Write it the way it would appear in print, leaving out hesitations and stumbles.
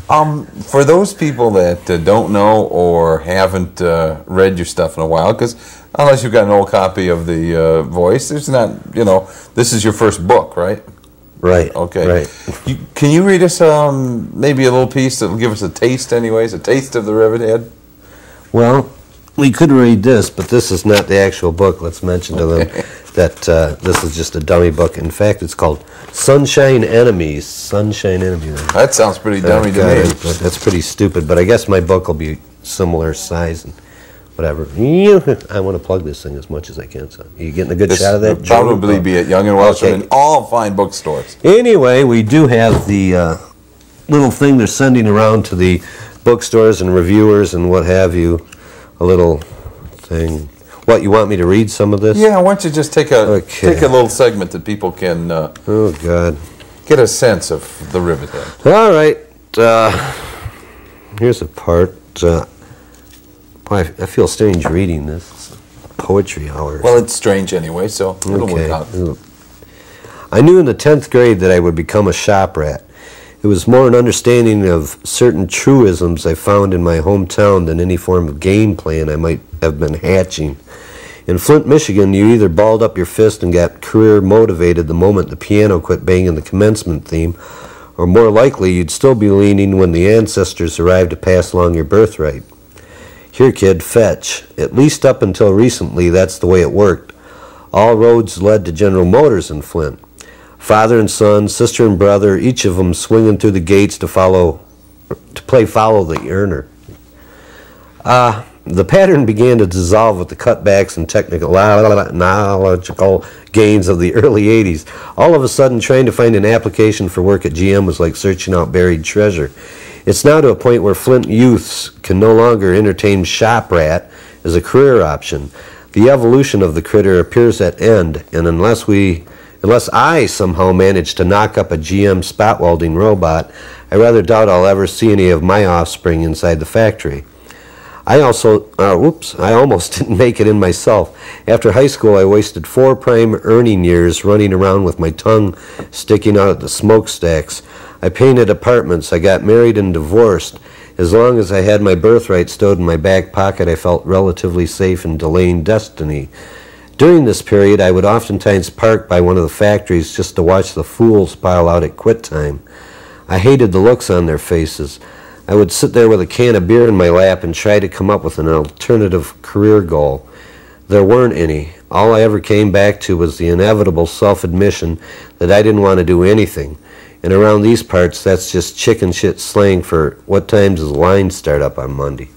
For those people that don't know or haven't read your stuff in a while, because unless you've got an old copy of the Voice, there's not, this is your first book, right? Right. Okay. Right. Can you read us maybe a little piece that will give us a taste anyways, a taste of the Rivithead? Well, we could read this, but this is not the actual book. Let's mention to them that this is just a dummy book. In fact, it's called Sunshine Enemies. Sunshine Enemies. That sounds pretty dummy to me. That's pretty stupid, but I guess my book will be similar size and whatever. I want to plug this thing as much as I can. So, are you getting a good shot of that? Probably be at Young and Welsham in all fine bookstores. Anyway, we do have the little thing they're sending around to the bookstores and reviewers and what have you. A little thing. What, you want me to read some of this? Yeah, why don't you just take a little segment that people can oh God, get a sense of the Rivithead. All right. Here's a part. I feel strange reading this. It's poetry hour. Well, it's strange anyway, so it'll work out. I knew in the 10th grade that I would become a shop rat. It was more an understanding of certain truisms I found in my hometown than any form of game plan I might have been hatching. In Flint, Michigan, you either balled up your fist and got career motivated the moment the piano quit banging the commencement theme, or more likely you'd still be leaning when the ancestors arrived to pass along your birthright. Here, kid, fetch. At least up until recently, that's the way it worked. All roads led to General Motors in Flint. Father and son, sister and brother, each of them swinging through the gates to play follow the earner. The pattern began to dissolve with the cutbacks and technological gains of the early 80s. All of a sudden, trying to find an application for work at GM was like searching out buried treasure. It's now to a point where Flint youths can no longer entertain shop rat as a career option. The evolution of the critter appears at end, and unless I somehow manage to knock up a GM spot welding robot, I rather doubt I'll ever see any of my offspring inside the factory. I almost didn't make it in myself. After high school, I wasted 4 prime earning years running around with my tongue sticking out at the smokestacks. I painted apartments. I got married and divorced. As long as I had my birthright stowed in my back pocket, I felt relatively safe in delaying destiny. During this period, I would oftentimes park by one of the factories just to watch the fools pile out at quit time. I hated the looks on their faces. I would sit there with a can of beer in my lap and try to come up with an alternative career goal. There weren't any. All I ever came back to was the inevitable self-admission that I didn't want to do anything. And around these parts, that's just chicken shit slang for what time does the line start up on Monday.